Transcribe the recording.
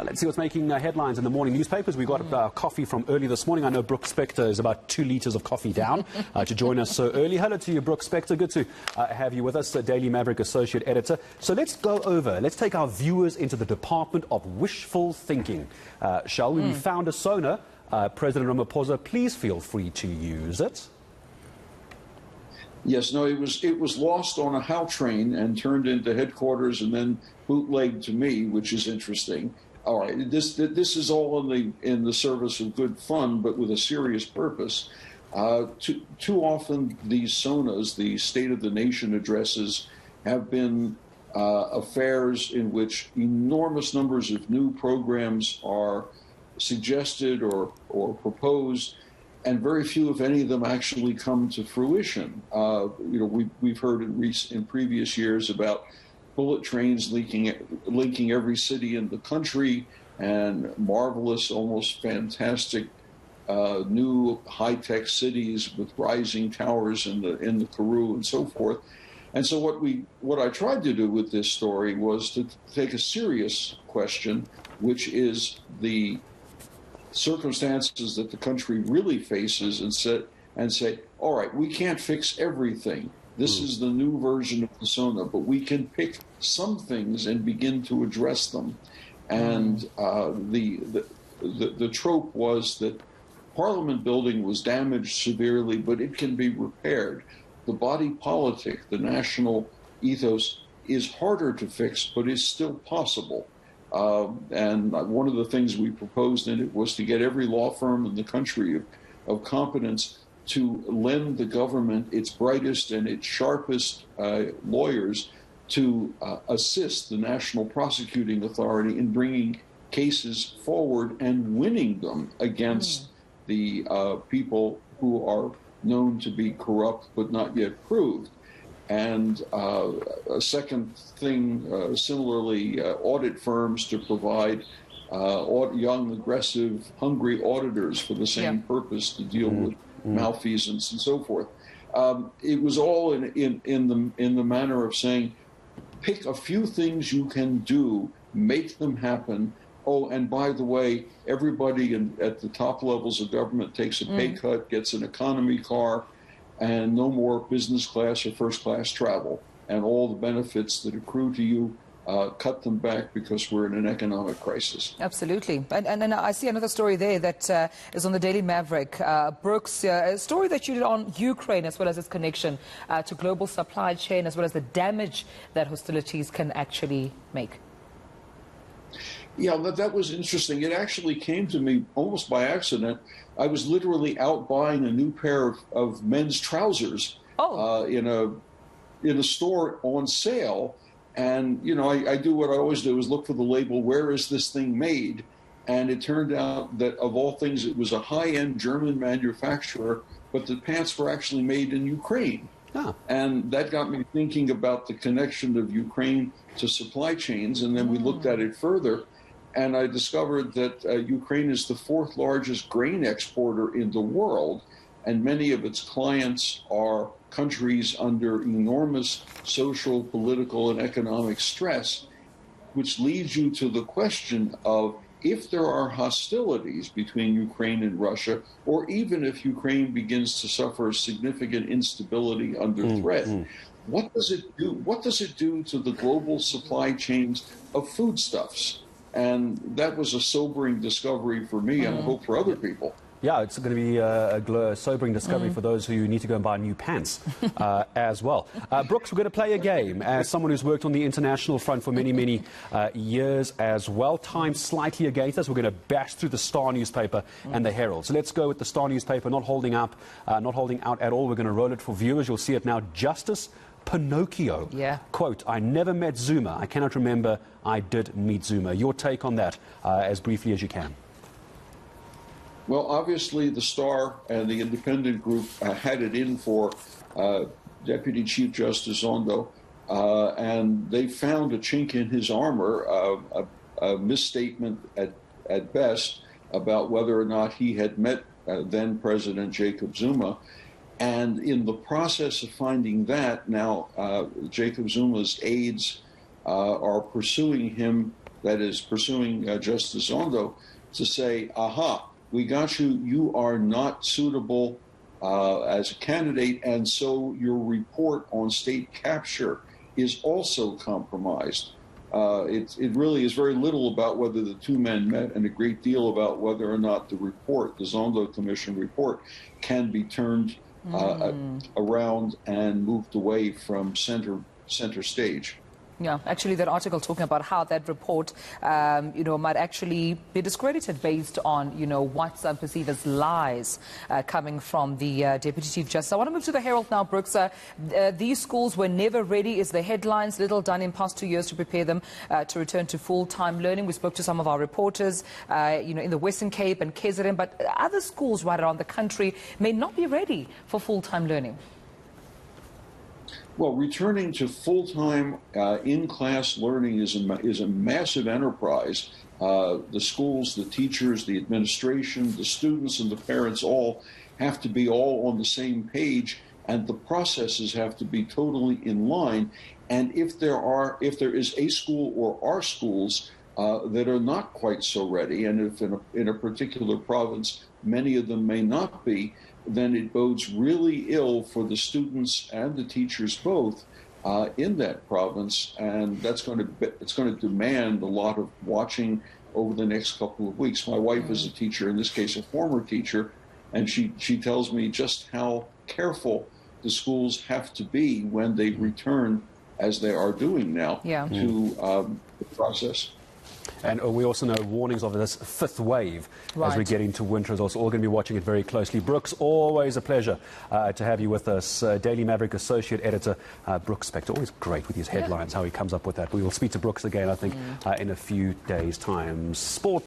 Let's see what's making headlines in the morning newspapers. We got coffee from early this morning. I know Brooks Spector is about 2 litres of coffee down to join us so early. Hello to you, Brooks Spector. Good to have you with us, Daily Maverick Associate Editor. So let's take our viewers into the Department of Wishful Thinking. Shall we? We found a sonar. President Ramaphosa, please feel free to use it. Yes, no, it was lost on a HAL train and turned into headquarters and then bootlegged to me, which is interesting. All right, this is all in the service of good fun, but with a serious purpose. Too often these sonas, the State of the Nation addresses, have been affairs in which enormous numbers of new programs are suggested or proposed, and very few, if any of them, actually come to fruition. We've heard in previous years about bullet trains linking every city in the country, and marvelous, almost fantastic new high-tech cities with rising towers in the Karoo and so forth. And so what I tried to do with this story was to take a serious question, which is the circumstances that the country really faces, and say, all right, we can't fix everything. This is the new version of the SONA, but we can pick some things and begin to address them. And the trope was that Parliament building was damaged severely, but it can be repaired. The body politic, the national ethos, is harder to fix, but is still possible. And one of the things we proposed in it was to get every law firm in the country of competence to lend the government its brightest and its sharpest lawyers to assist the National Prosecuting Authority in bringing cases forward and winning them against the people who are known to be corrupt but not yet proved. And a second thing, similarly, audit firms to provide young, aggressive, hungry auditors for the same purpose to deal with malfeasance and so forth. It was all in the manner of saying, pick a few things you can do, make them happen. Oh, and by the way, everybody at the top levels of government takes a pay cut, gets an economy car, and no more business class or first class travel, and all the benefits that accrue to you, cut them back because we're in an economic crisis. Absolutely. And I see another story there that is on the Daily Maverick. Brooks, a story that you did on Ukraine, as well as its connection to global supply chain, as well as the damage that hostilities can actually make. Yeah, that was interesting. It actually came to me almost by accident. I was literally out buying a new pair of men's trousers in a store on sale. And, I do what I always do, is look for the label, where is this thing made? And it turned out that, of all things, it was a high-end German manufacturer, but the pants were actually made in Ukraine. And that got me thinking about the connection of Ukraine to supply chains. And then we looked at it further, and I discovered that Ukraine is the 4th largest grain exporter in the world, and many of its clients are countries under enormous social, political, and economic stress, which leads you to the question of, if there are hostilities between Ukraine and Russia, or even if Ukraine begins to suffer significant instability under threat, what does it do? What does it do to the global supply chains of foodstuffs? And that was a sobering discovery for me, and I hope for other people. Yeah, it's going to be a sobering discovery for those who need to go and buy new pants as well. Brooks, we're going to play a game. As someone who's worked on the international front for many, many years as well, time slightly against us. We're going to bash through the Star newspaper and the Herald. So let's go with the Star newspaper, not holding out at all. We're going to roll it for viewers. You'll see it now. Justice Pinocchio. Quote, I never met Zuma. I cannot remember I did meet Zuma. Your take on that, as briefly as you can. Well, obviously, the Star and the Independent Group had it in for Deputy Chief Justice Zondo, and they found a chink in his armor, a misstatement at best about whether or not he had met then President Jacob Zuma. And in the process of finding that, now Jacob Zuma's aides are pursuing him that is pursuing Justice Zondo, to say, aha, we got you, you are not suitable as a candidate, and so your report on state capture is also compromised. It really is very little about whether the two men met and a great deal about whether or not the report, the Zondo Commission report, can be turned around and moved away from center stage. Yeah, actually that article talking about how that report, might actually be discredited based on, what some perceive as lies coming from the Deputy Chief Justice. I want to move to the Herald now, Brooks. These schools were never ready is the headlines. Little done in past 2 years to prepare them to return to full-time learning. We spoke to some of our reporters, in the Western Cape and KZN, but other schools right around the country may not be ready for full-time learning. Well, returning to full-time in-class learning is a massive enterprise. The schools, the teachers, the administration, the students, and the parents all have to be all on the same page, and the processes have to be totally in line. And if there is a school or are schools that are not quite so ready, and if in a particular province many of them may not be, then it bodes really ill for the students and the teachers both in that province, and it's going to demand a lot of watching over the next couple of weeks. My wife is a teacher, in this case a former teacher, and she tells me just how careful the schools have to be when they return, as they are doing now, to the process. And we also know warnings of this fifth wave as we get into winter is also all going to be watching it very closely. Brooks, always a pleasure to have you with us. Daily Maverick Associate Editor Brooks Spector, always great with his headlines, how he comes up with that. We will speak to Brooks again, I think, in a few days' time. Sport.